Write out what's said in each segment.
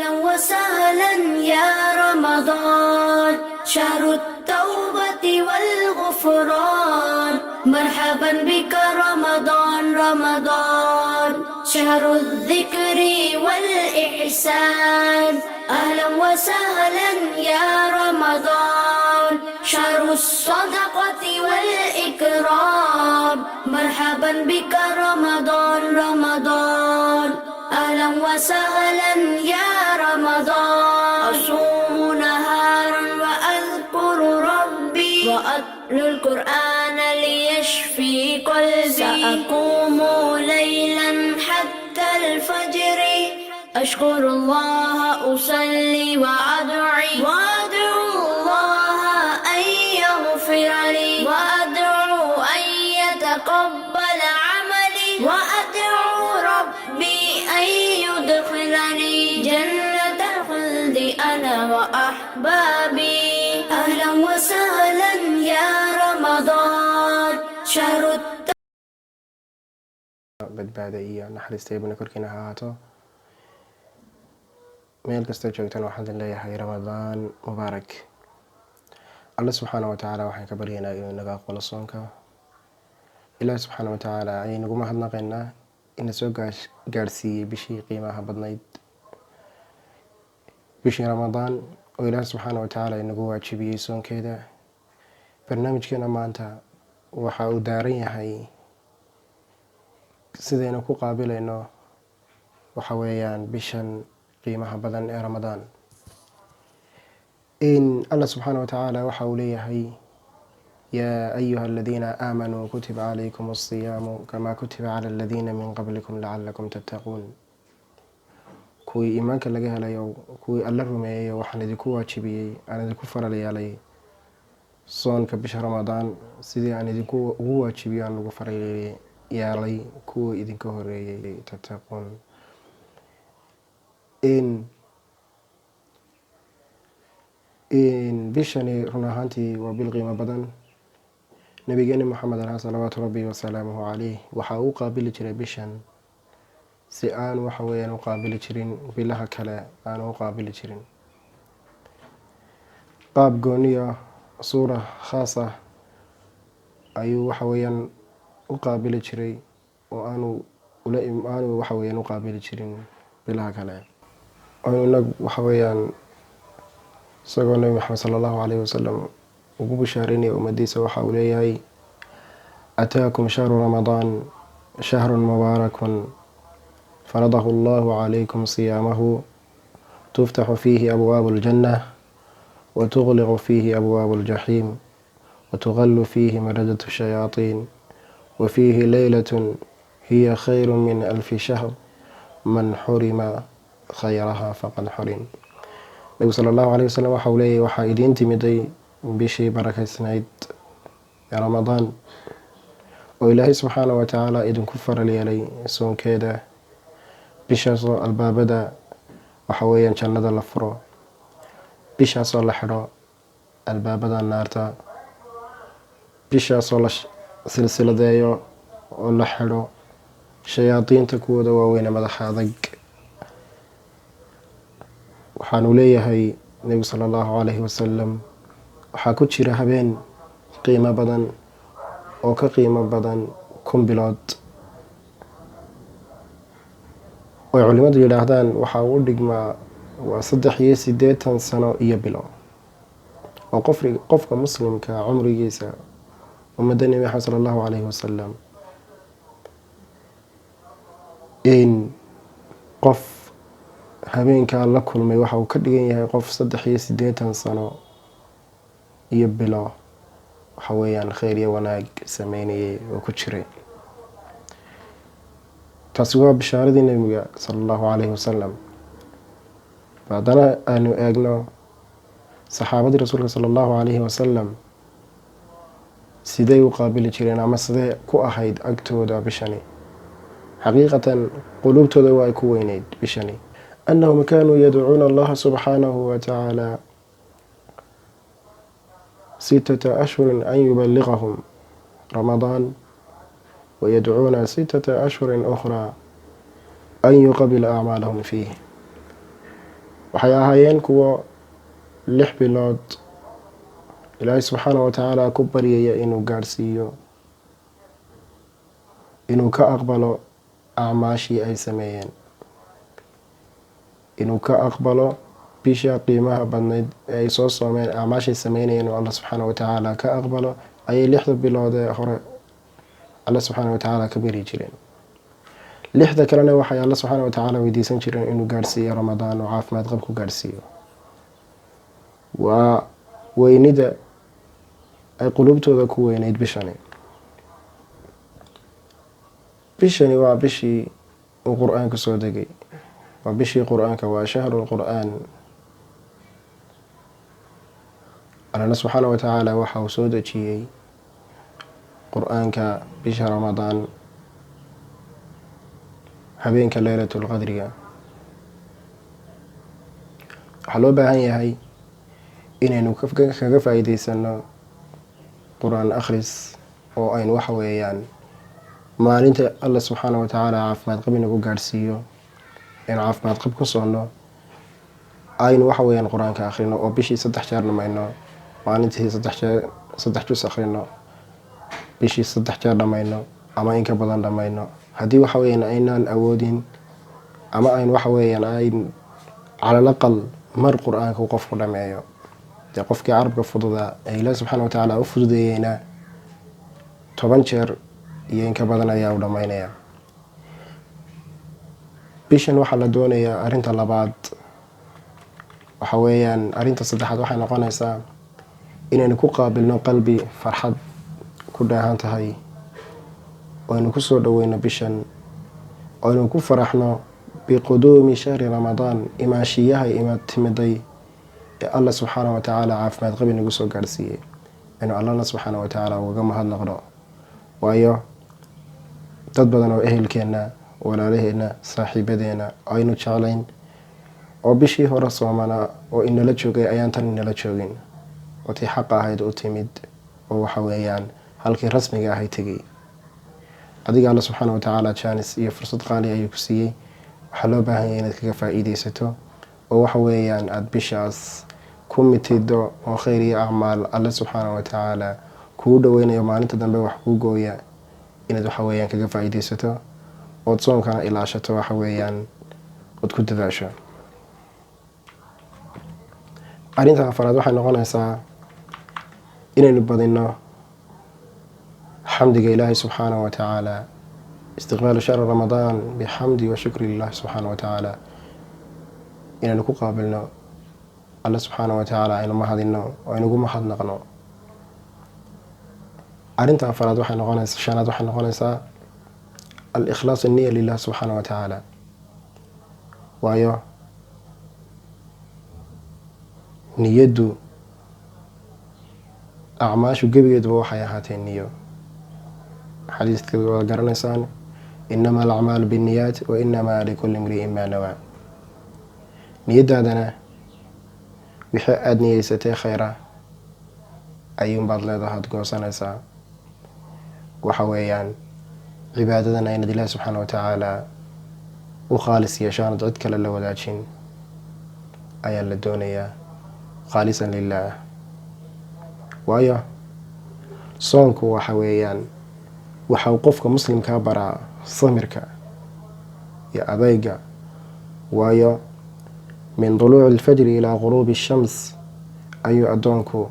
أهلا وسهلا يا رمضان شهر التوبة والغفران مرحبا بك رمضان رمضان شهر الذكر والإحسان أهلا وسهلا يا رمضان شهر الصدقة والإكرام مرحبا بك رمضان رمضان أهلا وسهلا يا رمضان أصوم نهارا وأذكر ربي وأتلو القرآن ليشفي قلبي سأقوم ليلا حتى الفجر أشكر الله أصلي وأدعو الله أن يغفر لي وأدعو أن يتقبل عملي وأدعو ربي أن يدخلني جنة الخلد أنا وأحبابي أهلا وسهلا يا رمضان شهر badbaada iyo naxariista ibna korkiina ha ahaato. meel kastoo joogtaan waxaan idin leeyahay ramadaan mubaarak. alle subxaana wa tacaala waxaan ka baryaynaa inuu inaga aqbalo soonka. ilaahi subxaana wa tacaala ayaynagu mahadnaqaynaa ina soo gaadhsiiyey bishii qiimaha badnayd, bishii ramadaan oo ilaahi subxaana wa tacaala inagu waajibiyey soonkeeda. barnaamijkeena maanta waxa uu daaran yahay sidaynu ku qaabilayno waxa weeyaan bishan qiimaha badan ee ramadaan. allah subxaana wa tacaala waxa uu leeyahay yaa ayuha aladiina aamanuu kutiba calaykum asiyaamu kamaa kutiba cala aladiina min qablikum lacalakum tattaquun. kuwii iimaanka laga helayo, kuwii alla rumeeyayo waxaan idinku waajibiyey, aan idinku faral yeelay soonka bisha ramadaan sidii aan idinku ugu waajibiyo aan ugu faral yeelay kuwii idinka horeeyey. tattaquun. bishani run ahaantii waa bil qiimo badan. nabigeeni maxamed alha salawaatu rabbi wasalaamuhu caleyh waxa uu qaabili jiray bishan si aan waxa weyaan u qaabili jirin bilaha kale aanu u qaabili jirin. qaab gooniya suura khaas ah ayuu waxa weyaan u qaabili jiray oo aanu waxa weyaan u qaabili jirin bilaha kale. inag waxa weyaan isagoo nabi maxamed sala allahu caleyhi wasalam ugu bishaareynaya ummadiisa waxa uu leeyahay ataakum shahru ramadaan shahrun mubaarakun faradahu allahu calaykum siyaamahu tuftaxu fiihi abwaabu aljanna watuqliqu fiihi abwaabu aljaxiim watuqallu fiihi maradatu shayaatiin wafiihi leylatun hiya khayru min alfi shahr man xurima khayraha faqad xurim. nabigu sala allahu caleyhi wasalam waxa uu leeyahay waxaa idiin timiday bishii barakaysnayd ee ramadaan oo ilaahay subxaana wa tacaala idinku faral yeelay soonkeeda. bishaasoo albaabada waxa weeyaan jannada la furo, bishaasoo la xidho albaabada naarta, bishaasoo la silsiladeeyo oo la xidho shayaadiinta kuwooda waaweyne madaxa adag. waxaanu leeyahay nebigu sala allahu caleyhi wasalam waxaa ku jira habeen qiimo badan oo ka qiimo badan 1,000 bilood. oy culimadu yidhaahdaan waxaa u dhigmaa waa 83 sano iyo bilo oo qofka muslimka cumrigiisa ummadda nebi maxamed sala allahu caleyhi wasalam in qof habeenkaa la kulmay waxa uu ka dhigan yahay qof 83 sano iyo bilo waxa weeyaan khayr iyo wanaag sameynayay oo ku jiray. taasi waa bishaaradii nebiga sala allahu caleyhi wasalam. haddana aanu eegno saxaabadii rasuulka sala allahu caleyhi wasalam siday u qaabili jireen ama sidee ku ahayd agtooda bishani. xaqiiqatan quluubtooda waa ay ku weyneyd bishani. أنهم كانوا يدعون الله سبحانه وتعالى 6 أشهر أن يبلغهم رمضان ويدعون 6 أشهر أخرى أن يقبل أعمالهم فيه. waxay ahaayeen kuwo 6 bilood ilaahay subxaanahu watacaala ku baryaya inuu gaadhsiiyo, inuu ka aqbalo acmaashii ay sameeyeen, inuu ka aqbalo bisha qiimaha badnayd ee ay soo soomeen, acmaashay sameynayeen oo alla subxaanahu watacaala ka aqbalo ayay 6 bilood ee hore alla subxaanahu watacaala ka bari jireen. 6 kalena waxay alla subxaanahu watacaala weydiisan jireen inuu gaadhsiiyo ramadaan oo caafimaad qab ku gaadhsiiyo. waa weynida ay qulubtooda ku weyneyd bishani. waa bishii uu qur-aanka soo degay, waa bishii qur-aanka, waa shahru qur-aan. allana subxaanahu watacaala waxa uu soo dejiyey qur-aanka bisha ramadaan habeenka leylatul qadriga. waxaa loo baahan yahay inaynu kaga faa'iideysano qur-aan akhris oo aynu waxa weeyaan maalinta alla subxaanahu watacaala caafimaad qab inagu gaadhsiiyo, aynu caafimaad qab ku soonno, aynu waxa weeyaan qur-aanka akhrino oo bishii 3 jeer dhamayno, maalintii 3 juz akhrino, bishii 3 jeer dhamayno ama inka badan dhamayno. haddii waxa weeyaan aynaan awoodin ama aynu waxa weeyaan ayn calal aqal mar qur-aanka qofku dhameeyo, dee qofkii carabka fududaa ee ilaahi subxaana watacaala u fududeeyeyna 10 jeer iyo inka badan ayaa u dhamaynaya. bishan waxaa la doonayaa arrinta labaad waxa weeyaan, arrinta saddexaad waxay noqonaysaa inaynu ku qaabilno qalbi farxad ku dheehan tahay, oo aynu kusoo dhaweyno bishan, oo aynu ku faraxno biquduumi shahri ramadaan, imaashiyaha timiday ee alla subxaana watacaala caafimaad qabi nagu soo gaadhsiiyey. aynu allana subxaana watacaala ugaga mahadnaqno, waayo dad badan oo ehelkeenna, walaalaheenna, saaxiibadeena aynu jeclayn oo bishii hore soomana oo inala joogay ayaan tan inala joogin, oo tii xaqa ahayd u timid, oo waxa weeyaan halkii rasmiga ahay tegay. adiga alla subxaana watacaala jaanis iyo fursad qaali ayuu ku siiyey. waxaa loo baahan yahay inaad kaga faa'iideysato oo waxa weeyaan aada bishaas ku mitido oo khayr iyo acmaal alle subxaana watacaala kuu dhaweynayo maalinta dambe wax kuu gooya, inaad waxa weeyaan kaga faa'iideysato ood soonkana ilaashato, waxa weeyaan ood ku dadaasho. arrinta afaraad waxay noqonaysaa inaynu badino xamdiga ilaahi subxaanahu watacaala, istiqbaalu shahri ramadaan bixamdi wa shukri lilahi subxaana watacaala, inaynu ku qaabilno alla subxaana watacaala, aynu mahadino oo aynugu mahadnaqno. arrinta afaraad waxay noqonaysaa, shanaad waxay noqonaysaa al-ikhlaas anniya lilah subxaana watacaala, waayo niyaddu acmaashu gebigeeduba waxay ahaatee niyo. xadiiska waad garanaysaan, inama alacmaalu binniyaat wa inamaa likulli imri'in maa nawaa. niyadaadana wixii aada niyeysatay khayra ayuunbaad leedahaad goosanaysaa. waxa weeyaan cibaadadana inaad ilaahi subxaana watacaala u khaalis yeeshaanad cid kale la wadaajin ayaa la doonayaa, khaalisan lilaah. waayo soonku waxa weeyaan waxa uu qofka muslimkaa baraa samirka iyo adayga, waayo min duluuci alfajri ilaa quruubi ashams ayuu addoonku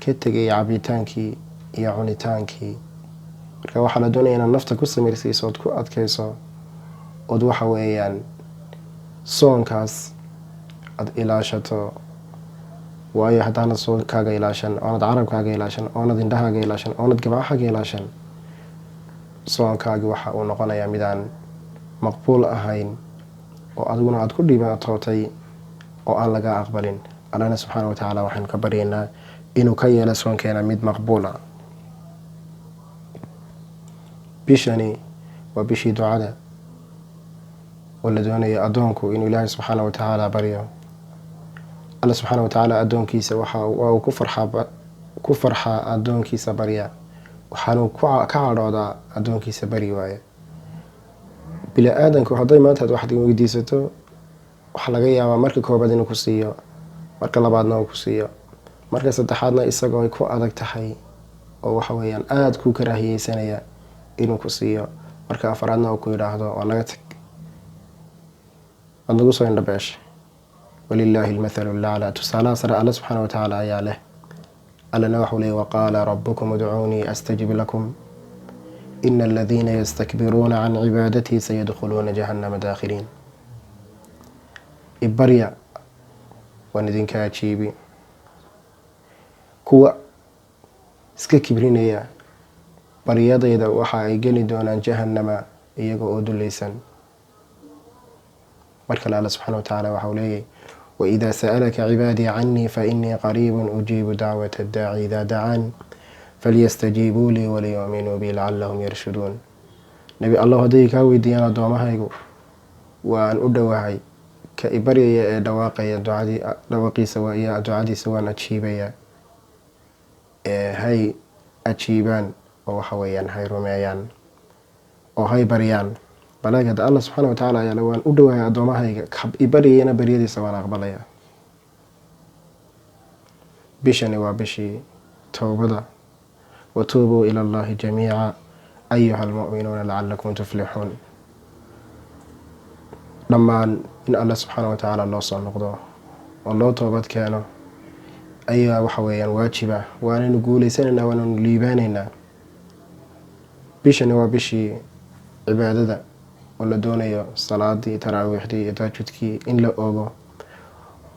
ka tegay cabitaankii iyo cunitaankii. marka waxaa la doonaya inaad nafta ku samirsiiso ood ku adkayso, ood waxa weeyaan soonkaas aada ilaashato. waayo haddaanad soonkaaga ilaashan, oonad carabkaaga ilaashan, oonad indhahaaga ilaashan, oonad gabcahaaga ilaashan, soonkaagi waxa uu noqonayaa midaan maqbuul ahayn oo adiguna aada ku dhibaatootay oo aan laga aqbalin. allana subxaana watacaala waxaynu ka baryaynaa inuu ka yeelo soonkeena mid maqbuula. bishani waa bishii ducada oo la doonayo addoonku inuu ilaahay subxaana watacaala baryo. alla subxaana watacaala addoonkiisa waa uu ku farxaa addoonkiisa barya, waxaanu ka cadhoodaa addoonkiisa bari waaye. bini aadanku hadday maanta ad waxaad weydiisato waxaa laga yaabaa marka koobaad inuu ku siiyo, marka labaadna uu ku siiyo, marka saddexaadna isagoo ay ku adag tahay oo waxa weeyaan aada kuu karaahiyeysanaya inuu ku siiyo, marka afaraadna uu ku yidhaahdo waa naga tag, waad nagu soo indhabeeshay. walilaahi almathalu laclaa. tusaalaha sare alle subxaana watacaala ayaa leh. allana waxuu leeyay waqaala rabukum udcuunii astajib lakum ina aladiina yastakbiruuna can cibaadatii sayadkhuluuna jahannama daakhiliin. ibarya waan idinka ajiibi. kuwa iska kibrinaya baryadayda waxa ay geli doonaan jahannama iyaga oo dulaysan. mar kale alle subxaana watacaala waxau leeyahy waidaa sa'alaka cibaadii canii fainii qariibun ujiibu dacwata addaaci idaa dacaan falyastajiibuu lii waliyuuminuu bi lacalahum yarshuduun. nebi allah hadday kaa weydiiyaan addoomahaygu waan u dhowahay, ka ibaryaya ee dhawaaqaya dhawaaqiisa iyo ducadiisa waan ajiibayaa, hay ajiibaan oo waxa weeyaan hay rumeeyaan oo hay baryaan. balaagada allah subxaana watacaala ayaa waan u dhowahay addoomahayga, ka ibaryayana baryadiisa waan aqbalayaa. bishani waa bishii towbada. watuubuu ila allahi jamiica ayuha almu'minuuna lacalakum tuflixuun. dhammaan in alle subxaana watacaala loo soo noqdo oo loo toobad keeno ayaa waxa weeyaan waajiba, waanaynu guuleysanaynaa, waanaynu liibaanaynaa. bishani waa bishii cibaadada oo la doonayo salaadii, taraawiixdii iyo taajudkii in la ogo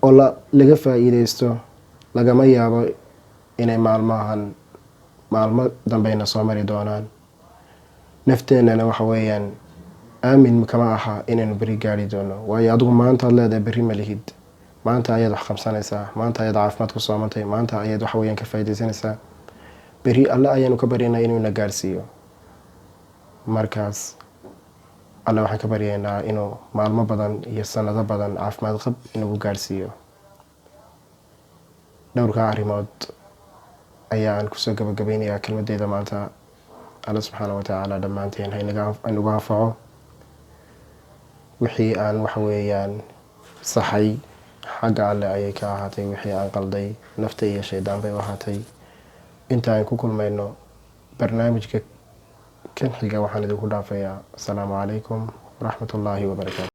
oo laga faa-iideysto. lagama yaabo inay maalmo dambeyna soo mari doonaan. nafteennana waxa weeyaan aamin kama aha inaynu beri gaari doono, waayo adigu maanta ad leedahay berri ma lihid. maanta ayaad wax qabsanaysaa, maanta ayaad caafimaad ku soomantay, maanta ayaad waxa weeyaan ka faa-ideysanaysaa. berri alle ayaanu ka baryaynaa inuu na gaarsiiyo. markaas alle waxaan ka baryaynaa inuu maalmo badan iyo sanado badan caafimaad qab inagu gaarsiiyo. dhowrkaa arrimood ayaan kusoo gabagabeynayaa kelmadeyda maanta. alle subxaana watacaala dhammaanteen haynagu anfaco. wixii aan waxa weeyaan saxay xagga alle ayay ka ahaatay, wixii aan qalday nafta iyo shaydaan bay u ahaatay. inta aan ku kulmayno barnaamijka kan xiga waxaan idinku dhaafayaa asalaamu calaykum waraxmat ullaahi wabarakaatu.